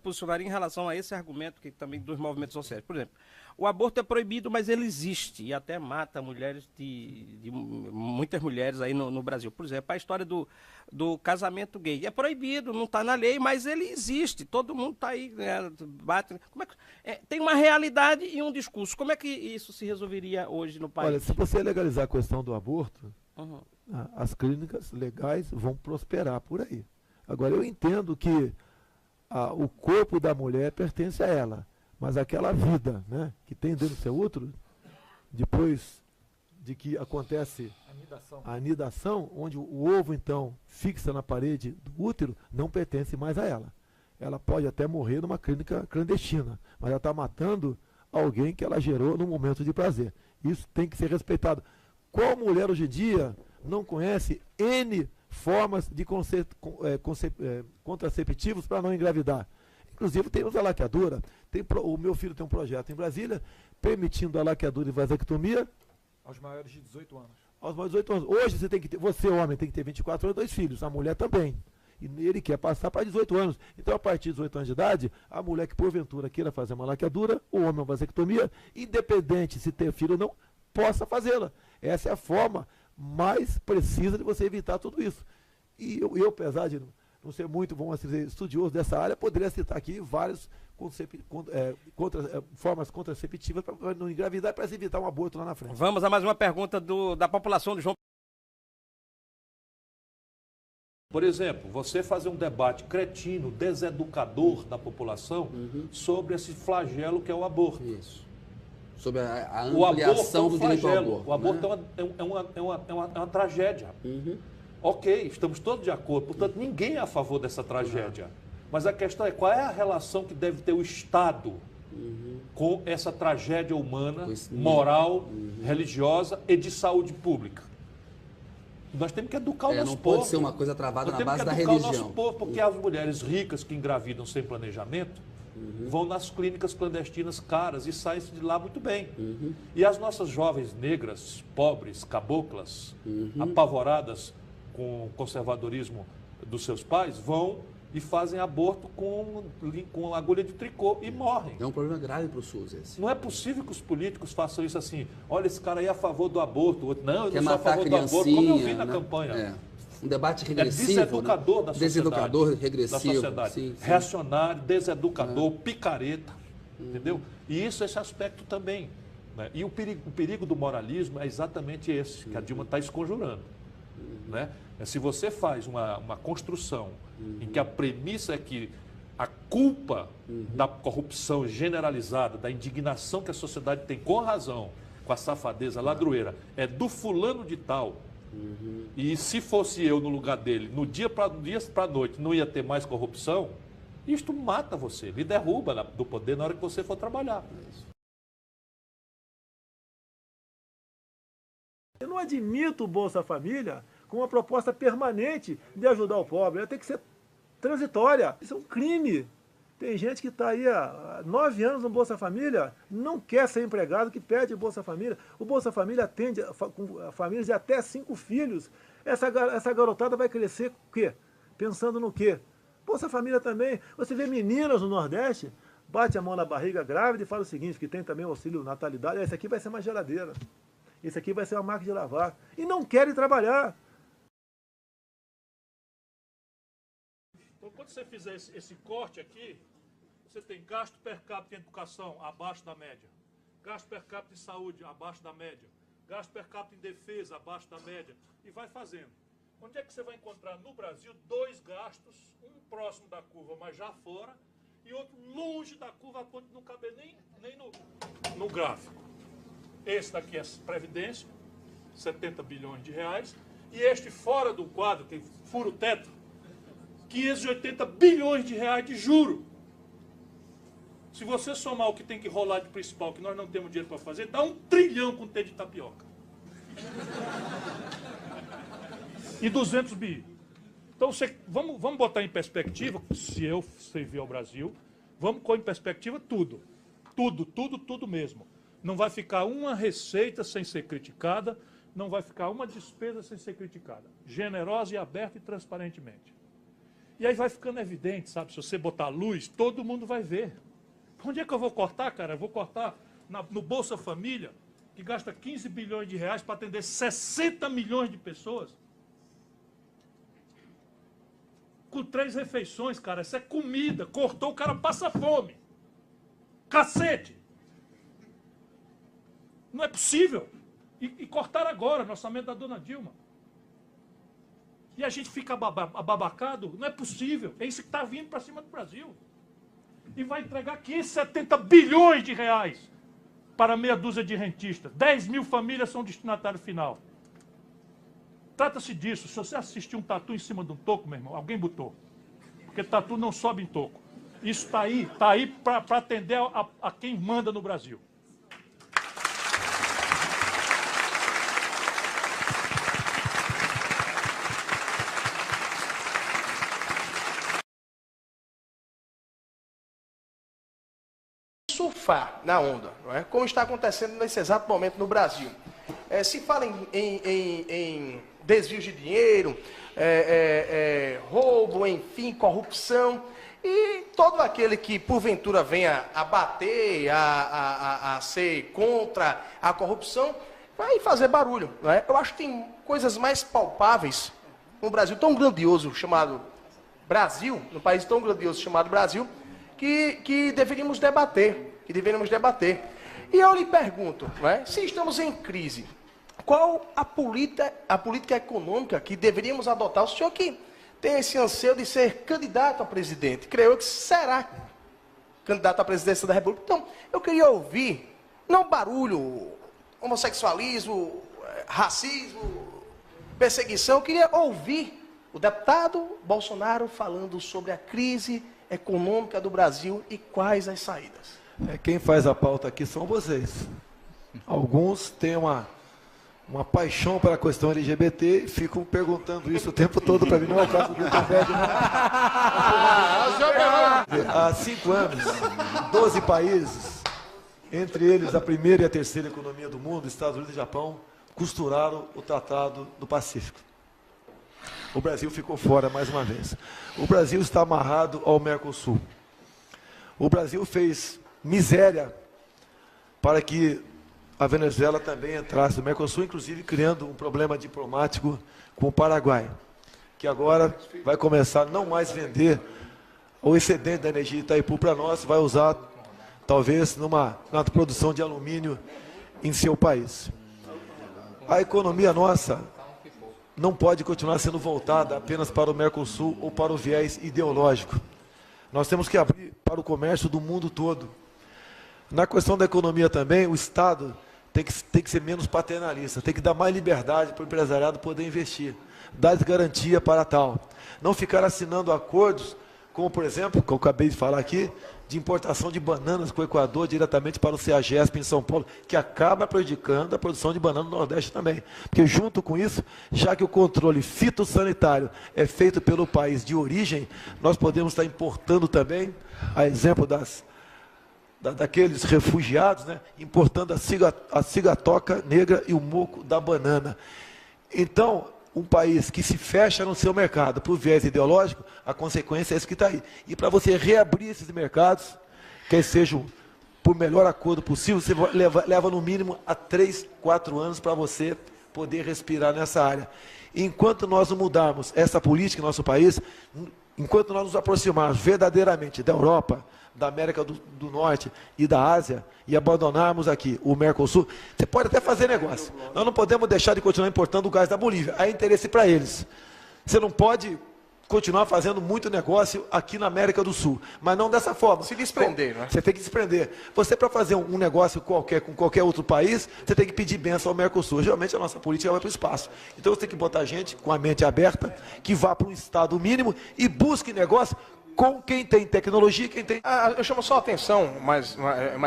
posicionaria em relação a esse argumento que também dos movimentos sociais? Por exemplo, o aborto é proibido, mas ele existe e até mata mulheres de muitas mulheres aí no Brasil. Por exemplo, a história do casamento gay é proibido, não está na lei, mas ele existe. Todo mundo está aí, né, bate. Como é que, tem uma realidade e um discurso. Como é que isso se resolveria hoje no país? Olha, se você legalizar a questão do aborto, as clínicas legais vão prosperar por aí. Agora, eu entendo que o corpo da mulher pertence a ela, mas aquela vida, né, que tem dentro do seu útero, depois de que acontece a anidação, onde o ovo, então, fixa na parede do útero, não pertence mais a ela. Ela pode até morrer numa clínica clandestina, mas ela está matando alguém que ela gerou no momento de prazer. Isso tem que ser respeitado. Qual mulher hoje em dia não conhece N formas de contraceptivos para não engravidar? Inclusive temos a laqueadura. O meu filho tem um projeto em Brasília permitindo a laqueadura e vasectomia aos maiores de 18 anos. Aos maiores de 18 anos. Hoje você, homem, tem que ter 24 anos e 2 filhos. A mulher também. E ele quer passar para 18 anos. Então, a partir de 18 anos de idade, a mulher que porventura queira fazer uma laqueadura, o homem uma vasectomia, independente se ter filho ou não, possa fazê-la. Essa é a forma mais precisa de você evitar tudo isso. E eu apesar de não ser muito, vamos dizer, estudioso dessa área, poderia citar aqui várias formas contraceptivas para não engravidar e para se evitar um aborto lá na frente. Vamos a mais uma pergunta da população de João. Por exemplo, você fazer um debate cretino, deseducador da população sobre esse flagelo que é o aborto. Isso. Sobre a ampliação do direito ao aborto. O aborto, né, é uma tragédia. Ok, estamos todos de acordo, portanto, ninguém é a favor dessa tragédia. Mas a questão é qual é a relação que deve ter o Estado com essa tragédia humana, moral, religiosa e de saúde pública. Nós temos que educar o nosso povo. Não pode ser uma coisa travada na base da religião. Nós temos que educar o nosso povo, porque as mulheres ricas que engravidam sem planejamento vão nas clínicas clandestinas caras e saem de lá muito bem. E as nossas jovens negras, pobres, caboclas, apavoradas com o conservadorismo dos seus pais, vão e fazem aborto com agulha de tricô e morrem. É um problema grave para o SUS esse. Não é possível que os políticos façam isso assim. Olha, esse cara aí é a favor do aborto. O outro, não, eu quer não sou a favor do aborto. Como eu vi na né? campanha. Um debate regressivo. Deseducador, né? Da sociedade. Deseducador, regressivo. Da sociedade. Sim. Reacionário, deseducador, picareta. Entendeu? E isso, esse aspecto também. Né? E o perigo do moralismo é exatamente esse, que a Dilma está esconjurando. Né? Se você faz uma construção em que a premissa é que a culpa da corrupção generalizada, da indignação que a sociedade tem com razão, com a safadeza ladroeira, é do fulano de tal, e se fosse eu no lugar dele, no dia para a noite, não ia ter mais corrupção, isto mata você, lhe derruba do poder na hora que você for trabalhar. Eu não admito o Bolsa Família com uma proposta permanente de ajudar o pobre. Ela tem que ser transitória. Isso é um crime. Tem gente que está aí há 9 anos no Bolsa Família, não quer ser empregado, que pede o Bolsa Família. O Bolsa Família atende famílias de até 5 filhos. Essa garotada vai crescer o quê? Pensando no quê? Bolsa Família também. Você vê meninas no Nordeste, bate a mão na barriga grávida e fala o seguinte, que tem também o auxílio natalidade. Esse aqui vai ser uma geladeira. Esse aqui vai ser uma máquina de lavar. E não querem trabalhar. Então, quando você fizer esse corte aqui, você tem gasto per capita em educação abaixo da média, gasto per capita em saúde abaixo da média, gasto per capita em defesa abaixo da média, e vai fazendo. Onde é que você vai encontrar no Brasil 2 gastos, um próximo da curva, mas já fora, e outro longe da curva, a ponto de não caber nem no gráfico? Esse daqui é Previdência, 70 bilhões de reais, e este fora do quadro, que fura o teto, 580 bilhões de reais de juro. Se você somar o que tem que rolar de principal, que nós não temos dinheiro para fazer, dá 1 trilhão com T de tapioca. E 200 bi. Então, vamos botar em perspectiva, se eu servir ao Brasil, vamos pôr em perspectiva tudo. Tudo mesmo. Não vai ficar uma receita sem ser criticada, não vai ficar uma despesa sem ser criticada. Generosa e aberta e transparentemente. E aí vai ficando evidente, sabe? Se você botar luz, todo mundo vai ver. Onde é que eu vou cortar, cara? Eu vou cortar no Bolsa Família, que gasta 15 bilhões de reais para atender 60 milhões de pessoas. Com 3 refeições, cara. Isso é comida. Cortou, o cara passa fome. Cacete! Não é possível. E cortaram agora no orçamento da dona Dilma. E a gente fica ababacado? Não é possível. É isso que está vindo para cima do Brasil. E vai entregar 570 bilhões de reais para meia dúzia de rentistas. 10 mil famílias são destinatário final. Trata-se disso. Se você assistir um tatu em cima de um toco, meu irmão, alguém botou. Porque tatu não sobe em toco. Isso está aí para atender a quem manda no Brasil. Surfar na onda, não é? Como está acontecendo nesse exato momento no Brasil. Se fala em desvios de dinheiro, roubo, enfim, corrupção, e todo aquele que porventura venha a bater, a ser contra a corrupção, vai fazer barulho, não é? Eu acho que tem coisas mais palpáveis no Brasil tão grandioso chamado Brasil, no país tão grandioso chamado Brasil, que deveríamos debater, E eu lhe pergunto, não é? Se estamos em crise, qual a política econômica que deveríamos adotar? O senhor que tem esse anseio de ser candidato a presidente, creio eu que será candidato à presidência da República. Então, eu queria ouvir, não barulho, homossexualismo, racismo, perseguição, eu queria ouvir o deputado Bolsonaro falando sobre a crise econômica do Brasil e quais as saídas. Quem faz a pauta aqui são vocês. Alguns têm uma paixão pela questão LGBT e ficam perguntando isso o tempo todo para mim. Não é o caso do Gutenberg, não. Há 5 anos, 12 países, entre eles a primeira e a terceira economia do mundo, Estados Unidos e Japão, costuraram o Tratado do Pacífico. O Brasil ficou fora mais uma vez. O Brasil está amarrado ao Mercosul. O Brasil fez miséria para que a Venezuela também entrasse no Mercosul, inclusive criando um problema diplomático com o Paraguai, que agora vai começar a não mais vender o excedente da energia de Itaipu para nós, vai usar talvez na produção de alumínio em seu país. A economia nossa não pode continuar sendo voltada apenas para o Mercosul ou para o viés ideológico. Nós temos que abrir para o comércio do mundo todo. Na questão da economia também, o Estado tem que ser menos paternalista, tem que dar mais liberdade para o empresariado poder investir, dar garantia para tal. Não ficar assinando acordos, como por exemplo, que eu acabei de falar aqui, de importação de bananas com o Equador diretamente para o CEAGESP em São Paulo, que acaba prejudicando a produção de banana no Nordeste também. Porque junto com isso, já que o controle fitossanitário é feito pelo país de origem, nós podemos estar importando também, a exemplo daqueles refugiados, né, importando a cigatoca negra e o moco da banana. Então, um país que se fecha no seu mercado para o viés ideológico, a consequência é isso que está aí. E para você reabrir esses mercados, que sejam por melhor acordo possível, você leva no mínimo a 3, 4 anos para você poder respirar nessa área. E enquanto nós não mudarmos essa política em nosso país, enquanto nós nos aproximarmos verdadeiramente da Europa, da América do Norte e da Ásia, e abandonarmos aqui o Mercosul, você pode até fazer negócio. Nós não podemos deixar de continuar importando o gás da Bolívia. Há interesse para eles. Você não pode continuar fazendo muito negócio aqui na América do Sul, mas não dessa forma. Se desprender, né? Você tem que desprender. Você, para fazer um negócio qualquer com qualquer outro país, você tem que pedir bênção ao Mercosul. Geralmente a nossa política vai para o espaço. Então você tem que botar gente com a mente aberta, que vá para um estado mínimo e busque negócio com quem tem tecnologia, quem tem... Eu chamo só a atenção, mais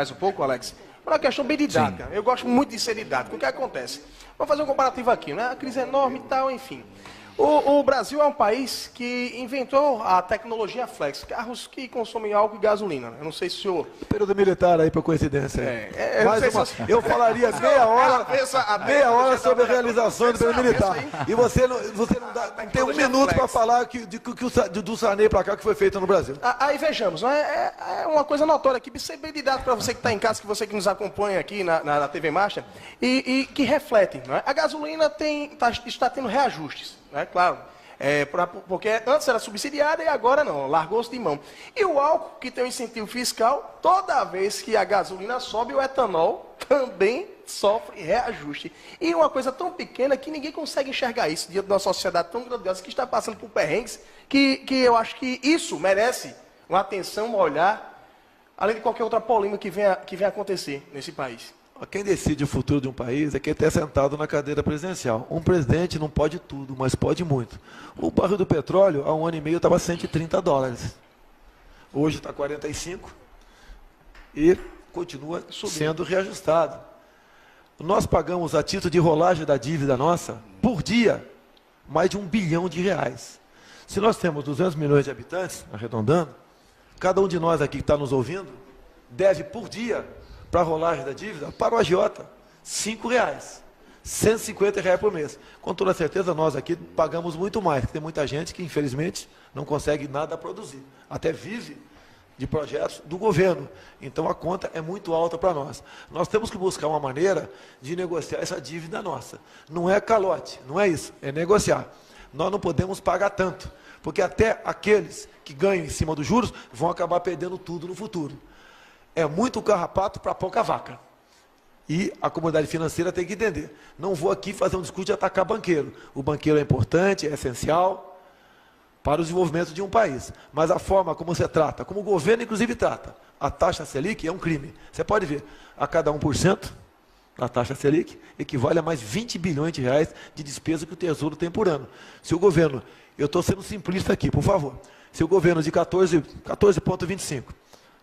um pouco, Alex, para uma questão bem didática. Sim. Eu gosto muito de ser didático. O que acontece? Vamos fazer um comparativo aqui, né? A crise é enorme e tal, enfim. O Brasil é um país que inventou a tecnologia flex, carros que consomem álcool e gasolina. Eu não sei se o senhor... Período militar aí, por coincidência. Eu falaria meia hora sobre a realização do período militar. E você não tem um minuto para falar do Sarney para cá que foi feito no Brasil. Aí vejamos, é uma coisa notória aqui, bem de dado para você que está em casa, que você que nos acompanha aqui na TV Marcha, e que refletem. Não é? A gasolina está tendo reajustes. Claro, porque antes era subsidiada e agora não, largou-se de mão. E o álcool, que tem um incentivo fiscal, toda vez que a gasolina sobe, o etanol também sofre reajuste. E uma coisa tão pequena que ninguém consegue enxergar isso diante de uma sociedade tão grandiosa que está passando por perrengues, que eu acho que isso merece uma atenção, um olhar, além de qualquer outra polêmica que venha acontecer nesse país. Quem decide o futuro de um país é quem está sentado na cadeira presidencial. Um presidente não pode tudo, mas pode muito. O barril do petróleo, há 1 ano e meio, estava $130. Hoje está 45 e continua sendo reajustado. Nós pagamos, a título de rolagem da dívida nossa, por dia, mais de R$1 bilhão. Se nós temos 200 milhões de habitantes, arredondando, cada um de nós aqui que está nos ouvindo, deve por dia, para a rolagem da dívida, para o agiota, R$5, R$150 por mês. Com toda certeza, nós aqui pagamos muito mais, porque tem muita gente que, infelizmente, não consegue nada produzir. Até vive de projetos do governo. Então, a conta é muito alta para nós. Nós temos que buscar uma maneira de negociar essa dívida nossa. Não é calote, não é isso, é negociar. Nós não podemos pagar tanto, porque até aqueles que ganham em cima dos juros vão acabar perdendo tudo no futuro. É muito carrapato para pouca vaca. E a comunidade financeira tem que entender. Não vou aqui fazer um discurso de atacar banqueiro. O banqueiro é importante, é essencial para o desenvolvimento de um país. Mas a forma como você trata, como o governo inclusive trata, a taxa Selic é um crime. Você pode ver, a cada 1%, a taxa Selic equivale a mais R$20 bilhões de despesa que o Tesouro tem por ano. Se o governo, eu estou sendo simplista aqui, por favor, se o governo de 14,25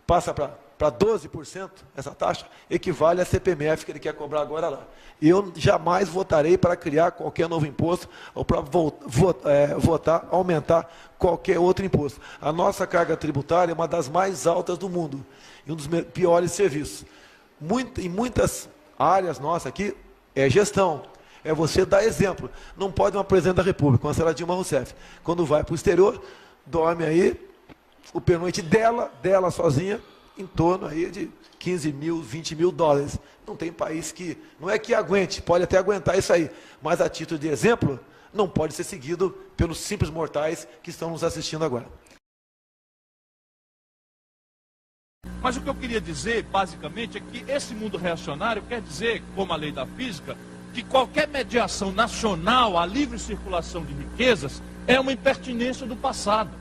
passa para 12%, essa taxa equivale à CPMF que ele quer cobrar agora lá. Eu jamais votarei para criar qualquer novo imposto ou para votar, aumentar qualquer outro imposto. A nossa carga tributária é uma das mais altas do mundo e um dos piores serviços. Em muitas áreas nossas aqui é gestão, é você dar exemplo. Não pode uma presidente da República, como a senhora Dilma Rousseff, quando vai para o exterior, dorme aí, o pernoite dela sozinha, em torno aí de 15 mil, 20 mil dólares. Não tem país que, não é que aguente, pode até aguentar isso aí, mas a título de exemplo, não pode ser seguido pelos simples mortais que estão nos assistindo agora. Mas o que eu queria dizer, basicamente, é que esse mundo reacionário quer dizer, como a lei da física, que qualquer mediação nacional à livre circulação de riquezas é uma impertinência do passado.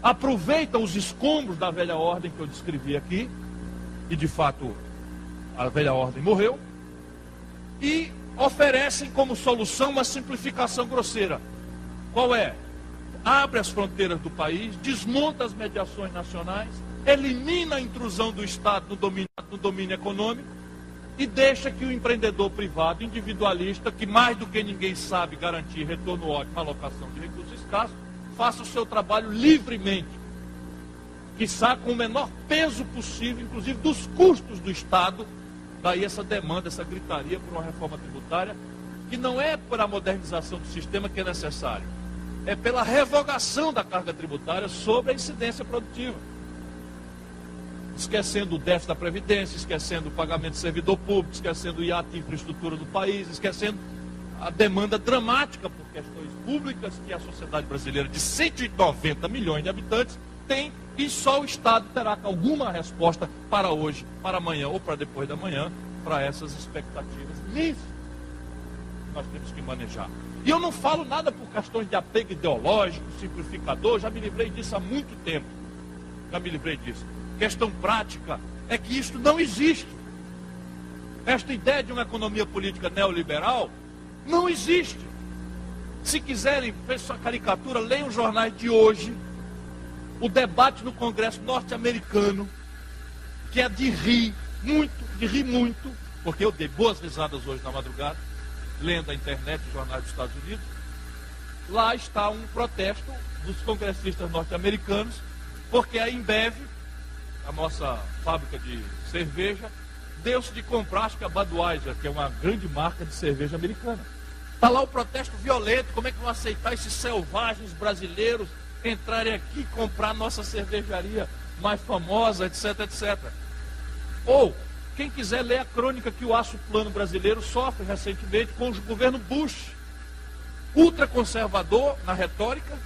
Aproveita os escombros da velha ordem que eu descrevi aqui, e de fato a velha ordem morreu, e oferecem como solução uma simplificação grosseira. Qual é? Abre as fronteiras do país, desmonta as mediações nacionais, elimina a intrusão do Estado no domínio econômico e deixa que o empreendedor privado, individualista, que mais do que ninguém sabe garantir retorno ótimo à alocação de recursos escassos, faça o seu trabalho livremente, quiçá com o menor peso possível, inclusive dos custos do Estado. Daí essa demanda, essa gritaria por uma reforma tributária, que não é por a modernização do sistema que é necessário, é pela revogação da carga tributária sobre a incidência produtiva. Esquecendo o déficit da Previdência, esquecendo o pagamento de servidor público, esquecendo o hiato de infraestrutura do país, esquecendo a demanda dramática por questões públicas que a sociedade brasileira de 190 milhões de habitantes tem, e só o Estado terá alguma resposta para hoje, para amanhã ou para depois da manhã, para essas expectativas níveis que nós temos que manejar. E eu não falo nada por questões de apego ideológico, simplificador, já me livrei disso há muito tempo. Já me livrei disso. Questão prática é que isso não existe. Esta ideia de uma economia política neoliberal não existe. Se quiserem ver essa caricatura, leiam os jornais de hoje, o debate no Congresso norte-americano, que é de rir muito, porque eu dei boas risadas hoje na madrugada, lendo a internet, os jornais dos Estados Unidos, lá está um protesto dos congressistas norte-americanos, porque a Embev, a nossa fábrica de cerveja, deu-se de comprar, acho que a Budweiser, que é uma grande marca de cerveja americana. Está lá o protesto violento, como é que vão aceitar esses selvagens brasileiros entrarem aqui e comprar nossa cervejaria mais famosa, etc, etc. Ou, quem quiser ler a crônica que o aço plano brasileiro sofre recentemente com o governo Bush, ultraconservador na retórica,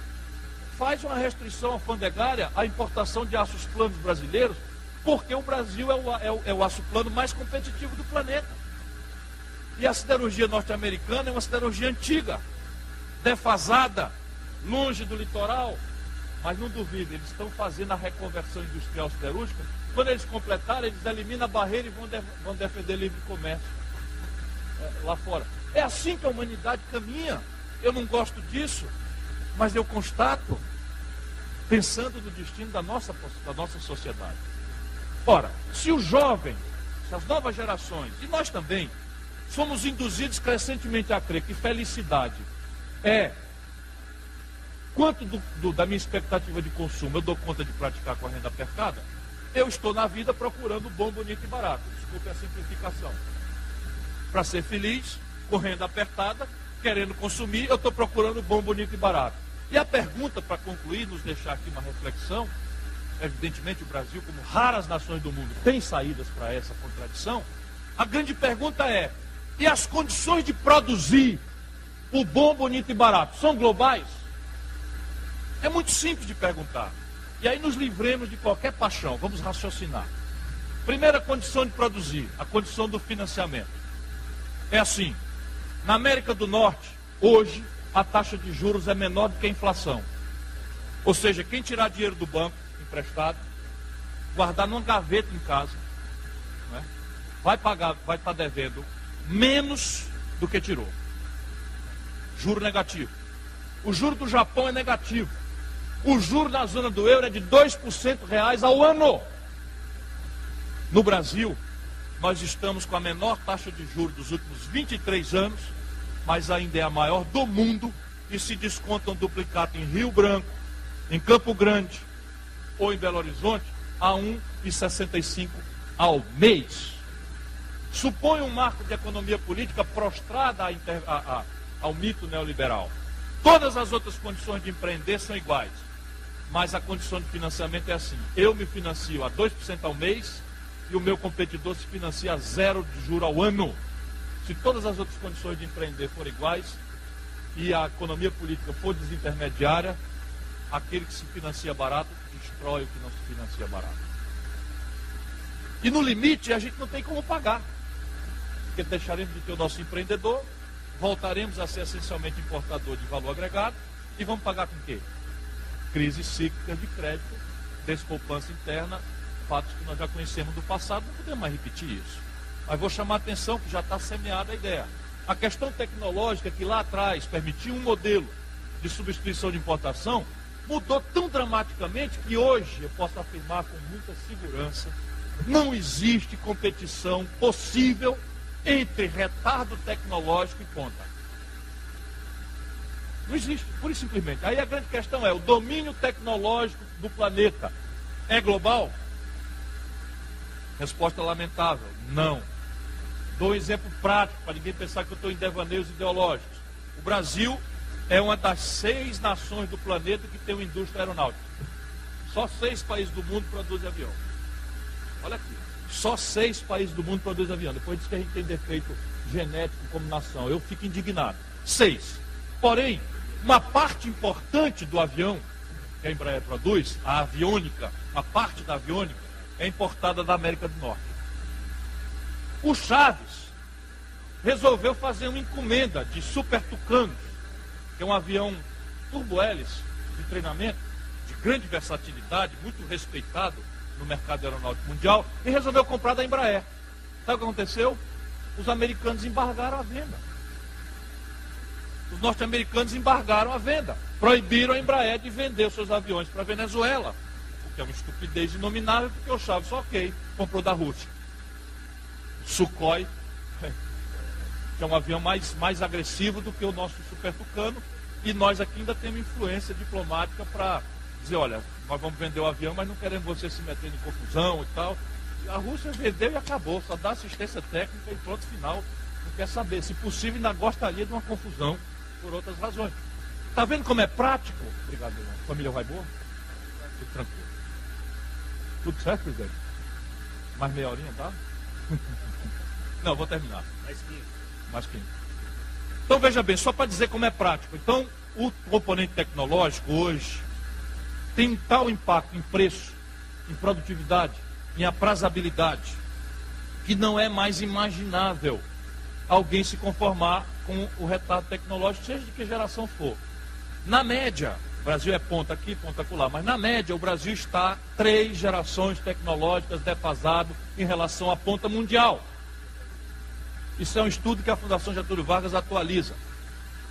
faz uma restrição alfandegária à importação de aços planos brasileiros, porque o Brasil é o aço plano mais competitivo do planeta. E a siderurgia norte-americana é uma siderurgia antiga, defasada, longe do litoral. Mas não duvidem, eles estão fazendo a reconversão industrial siderúrgica. Quando eles completarem, eles eliminam a barreira e vão defender livre comércio lá fora. É assim que a humanidade caminha. Eu não gosto disso, mas eu constato, pensando no destino da nossa sociedade. Ora, se o jovem, se as novas gerações, e nós também, somos induzidos crescentemente a crer que felicidade é quanto da minha expectativa de consumo eu dou conta de praticar com a renda apertada, eu estou na vida procurando bom, bonito e barato. Desculpe a simplificação. Para ser feliz, com renda apertada, querendo consumir, eu estou procurando bom, bonito e barato. E a pergunta, para concluir, nos deixar aqui uma reflexão, evidentemente o Brasil, como raras nações do mundo, tem saídas para essa contradição. A grande pergunta é, e as condições de produzir o bom, bonito e barato são globais? É muito simples de perguntar. E aí nos livremos de qualquer paixão, vamos raciocinar. Primeira condição de produzir, a condição do financiamento. É assim, na América do Norte, hoje, a taxa de juros é menor do que a inflação. Ou seja, quem tirar dinheiro do banco, emprestado, guardar numa gaveta em casa, né, vai estar devendo menos do que tirou. Juro negativo. O juro do Japão é negativo. O juro na zona do euro é de 2% reais ao ano. No Brasil, nós estamos com a menor taxa de juros dos últimos 23 anos, mas ainda é a maior do mundo, e se desconta um duplicado em Rio Branco, em Campo Grande ou em Belo Horizonte, a 1,65 ao mês. Supõe um marco de economia política prostrada ao mito neoliberal. Todas as outras condições de empreender são iguais, mas a condição de financiamento é assim: eu me financio a 2% ao mês e o meu competidor se financia a 0 de juro ao ano. Se todas as outras condições de empreender forem iguais e a economia política for desintermediária, aquele que se financia barato destrói o que não se financia barato. E no limite a gente não tem como pagar, porque deixaremos de ter o nosso empreendedor, voltaremos a ser essencialmente importador de valor agregado e vamos pagar com o quê? Crises cíclicas de crédito, despoupança interna, fatos que nós já conhecemos do passado, não podemos mais repetir isso. Mas vou chamar a atenção que já está semeada a ideia. A questão tecnológica que lá atrás permitia um modelo de substituição de importação, mudou tão dramaticamente que hoje, eu posso afirmar com muita segurança, não existe competição possível entre retardo tecnológico e ponta. Não existe, pura e simplesmente. Aí a grande questão é, o domínio tecnológico do planeta é global? Resposta lamentável, não. Dou um exemplo prático, para ninguém pensar que eu estou em devaneios ideológicos. O Brasil é uma das 6 nações do planeta que tem uma indústria aeronáutica. Só 6 países do mundo produzem avião. Olha aqui, só 6 países do mundo produzem avião. Depois diz que a gente tem defeito genético como nação. Eu fico indignado. 6. Porém, uma parte importante do avião que a Embraer produz, a aviônica, uma parte da aviônica, é importada da América do Norte. O Chaves resolveu fazer uma encomenda de Super Tucano, que é um avião turbo-hélice de treinamento, de grande versatilidade, muito respeitado no mercado aeronáutico mundial, e resolveu comprar da Embraer. Sabe o que aconteceu? Os americanos embargaram a venda. Os norte-americanos embargaram a venda. Proibiram a Embraer de vender os seus aviões para a Venezuela. O que é uma estupidez inominável, porque o Chaves, ok, comprou da Rússia. Sukhoi, que é um avião mais agressivo do que o nosso Super Tucano, E nós aqui ainda temos influência diplomática para dizer, olha, nós vamos vender o avião, mas não queremos você se meter em confusão e tal. A Rússia vendeu e acabou, só dá assistência técnica e pronto, final. Não quer saber. Se possível, ainda gostaria de uma confusão por outras razões. Está vendo como é prático? Obrigado, irmão. Família vai boa? Tudo tranquilo. Tudo certo, presidente? Mais meia horinha, tá? Não, vou terminar. Mais 15. Então, veja bem, só para dizer como é prático. Então, o componente tecnológico hoje tem um tal impacto em preço, em produtividade, em aprazabilidade, que não é mais imaginável alguém se conformar com o retardo tecnológico, seja de que geração for. Na média, o Brasil é ponta aqui, ponta acolá, mas na média o Brasil está 3 gerações tecnológicas defasado em relação à ponta mundial. Isso é um estudo que a Fundação Getúlio Vargas atualiza.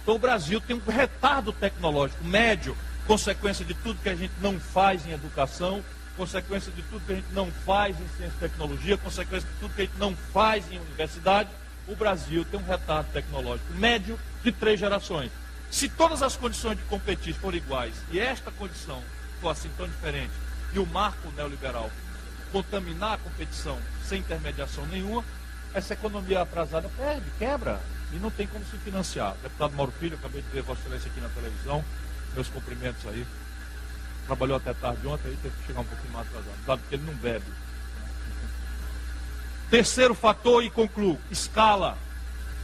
Então o Brasil tem um retardo tecnológico médio, consequência de tudo que a gente não faz em educação, consequência de tudo que a gente não faz em ciência e tecnologia, consequência de tudo que a gente não faz em universidade. O Brasil tem um retardo tecnológico médio de 3 gerações. Se todas as condições de competir forem iguais, e esta condição for assim tão diferente, e o marco neoliberal contaminar a competição sem intermediação nenhuma, essa economia atrasada perde, quebra, e não tem como se financiar. Deputado Mauro Filho, acabei de ver Vossa Excelência aqui na televisão, meus cumprimentos aí. Trabalhou até tarde ontem, aí teve que chegar um pouquinho mais atrasado, sabe que ele não bebe. Terceiro fator, e concluo, escala.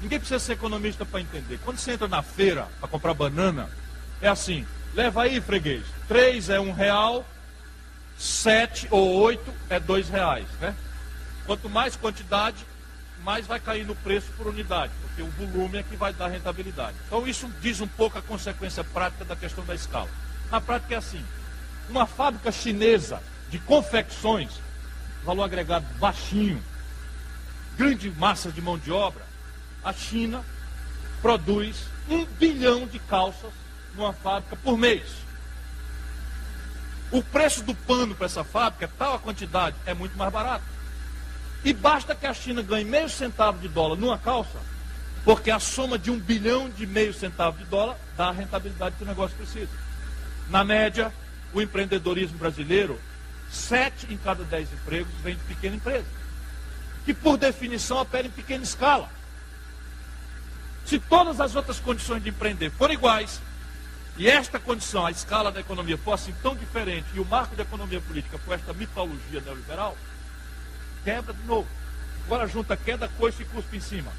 Ninguém precisa ser economista para entender. Quando você entra na feira para comprar banana, é assim, leva aí, freguês, 3 é R$1, 7 ou 8 é R$2, né? Quanto mais quantidade, mais vai cair no preço por unidade, porque o volume é que vai dar rentabilidade. Então isso diz um pouco a consequência prática da questão da escala. Na prática é assim, uma fábrica chinesa de confecções, valor agregado baixinho, grande massa de mão de obra, a China produz 1 bilhão de calças numa fábrica por mês. O preço do pano para essa fábrica, tal a quantidade, é muito mais barato. E basta que a China ganhe meio centavo de dólar numa calça, porque a soma de 1 bilhão de meio centavo de dólar dá a rentabilidade que o negócio precisa. Na média, o empreendedorismo brasileiro, 7 em cada 10 empregos vem de pequena empresa, que por definição opera em pequena escala. Se todas as outras condições de empreender forem iguais, e esta condição, a escala da economia, for assim tão diferente, e o marco da economia política for esta mitologia neoliberal, quebra de novo. Agora junta queda, coice e cuspe em cima.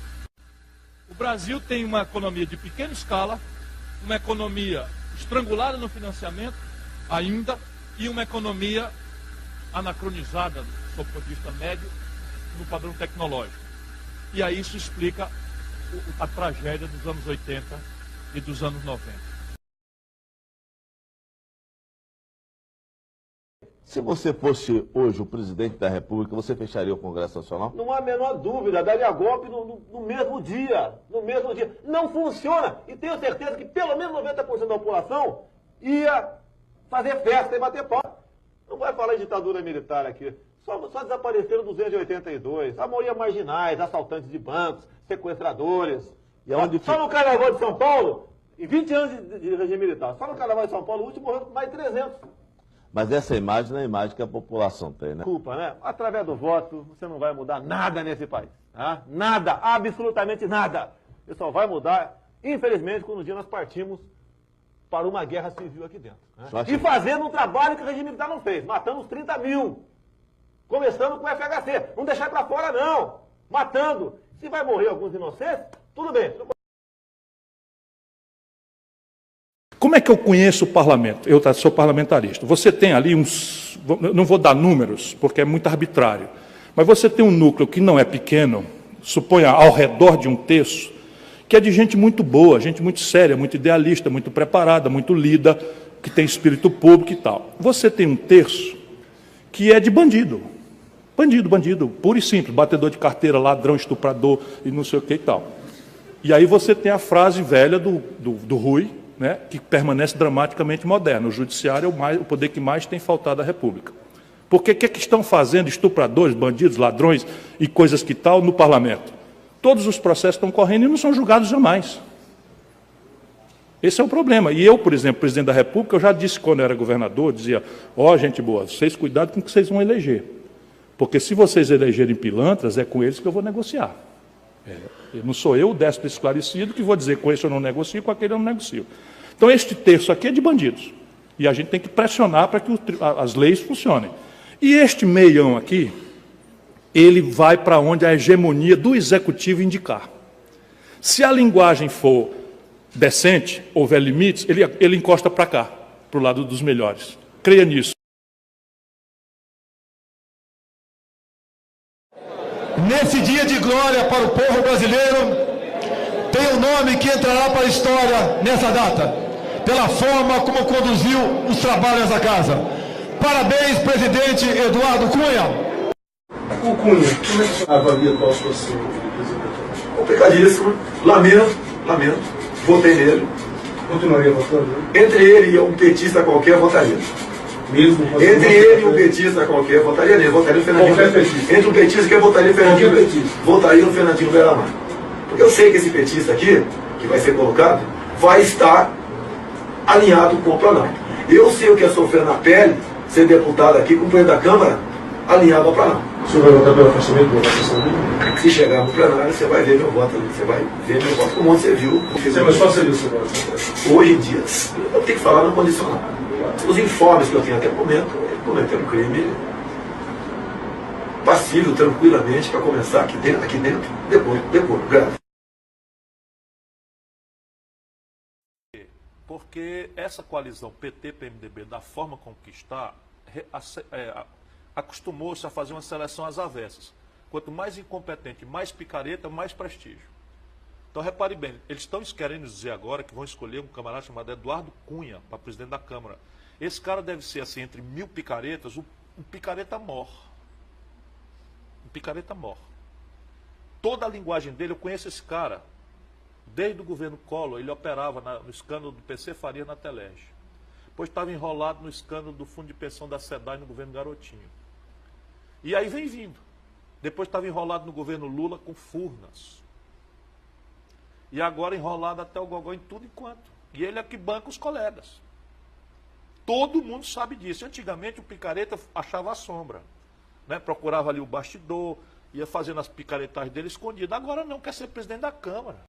O Brasil tem uma economia de pequena escala, uma economia estrangulada no financiamento ainda, e uma economia anacronizada, sob o ponto de vista médio, no padrão tecnológico. E aí isso explica a tragédia dos anos 80 e dos anos 90. Se você fosse hoje o presidente da República, você fecharia o Congresso Nacional? Não há a menor dúvida, daria golpe no mesmo dia. No mesmo dia. Não funciona. E tenho certeza que pelo menos 90% da população ia fazer festa e bater pau. Não vai falar em ditadura militar aqui. Só desapareceram 282. A maioria marginais, assaltantes de bancos, sequestradores. E aonde só no Carnaval de São Paulo, em 20 anos de regime militar, só no Carnaval de São Paulo, o último morreu mais de 300. Mas essa imagem não é a imagem que a população tem, né? Desculpa, né? Através do voto, você não vai mudar nada nesse país. Tá? Nada, absolutamente nada. Você só vai mudar, infelizmente, quando um dia nós partimos para uma guerra civil aqui dentro. Né? E fazendo um trabalho que o regime militar não fez, matando os 30 mil. Começando com o FHC. Não deixar para fora, não. Matando. Se vai morrer alguns inocentes, tudo bem. Como é que eu conheço o parlamento? Eu sou parlamentarista. Você tem ali uns... Não vou dar números, porque é muito arbitrário. Mas você tem um núcleo que não é pequeno, suponha ao redor de 1/3, que é de gente muito boa, gente muito séria, muito idealista, muito preparada, muito lida, que tem espírito público e tal. Você tem 1/3 que é de bandido. Bandido, puro e simples, batedor de carteira, ladrão, estuprador e não sei o que e tal. E aí você tem a frase velha do Rui, né, que permanece dramaticamente moderna. O judiciário é o poder que mais tem faltado à República. Porque o que estão fazendo estupradores, bandidos, ladrões e coisas que tal no parlamento? Todos os processos estão correndo e não são julgados jamais. Esse é o problema. E eu, por exemplo, presidente da República, eu já disse quando eu era governador, dizia, ó, gente boa, vocês cuidado com o que vocês vão eleger. Porque se vocês elegerem pilantras, é com eles que eu vou negociar. Não sou eu, o déspota esclarecido, que vou dizer com esse eu não negocio, com aquele eu não negocio. Então, este terço aqui é de bandidos. E a gente tem que pressionar para que as leis funcionem. E este meião aqui, ele vai para onde a hegemonia do executivo indicar. Se a linguagem for decente, houver limites, ele encosta para cá, para o lado dos melhores. Creia nisso. Nesse dia de glória para o povo brasileiro, tem um nome que entrará para a história nessa data, pela forma como conduziu os trabalhos da casa. Parabéns, presidente Eduardo Cunha. O Cunha, como é que você avalia qual a situação do presidente? Complicadíssimo, lamento, votei nele. Continuaria votando? Entre ele e um petista qualquer, votaria. Mesmo entre ele e um petista qualquer, votaria nele, votaria no Fernandinho. Entre um petista que eu votaria no Fernandinho, votaria no Fernandinho Beiramar. Porque eu sei que esse petista aqui, que vai ser colocado, vai estar alinhado com o Planalto. Eu sei o que é sofrer na pele, ser deputado aqui com o presidente da Câmara, alinhado ao Planalto. O senhor vai votar pelo afastamento da votação? Se chegar no plenário, você vai ver meu voto ali, você vai ver meu voto, como você viu. Mas qual seria o seu voto? Hoje em dia, eu tenho que falar no condicional. Os informes que eu tenho até o momento, ele cometeu um crime passível, tranquilamente, para começar aqui dentro, depois, grave. Porque essa coalizão PT-PMDB, da forma como que está, acostumou-se a fazer uma seleção às avessas. Quanto mais incompetente, mais picareta, mais prestígio. Então, repare bem, eles estão querendo dizer agora que vão escolher um camarada chamado Eduardo Cunha para presidente da Câmara. Esse cara deve ser, assim, entre 1000 picaretas, um picareta mor. Um picareta mor. Toda a linguagem dele, eu conheço esse cara. Desde o governo Collor, ele operava no escândalo do PC Faria na Telege. Depois estava enrolado no escândalo do fundo de pensão da SEDAI no governo Garotinho. E aí vem vindo. Depois estava enrolado no governo Lula com Furnas. E agora enrolado até o gogó em tudo enquanto. E ele é que banca os colegas. Todo mundo sabe disso. Antigamente o picareta achava a sombra. Né? Procurava ali o bastidor, ia fazendo as picaretagens dele escondido. Agora não, quer ser presidente da Câmara.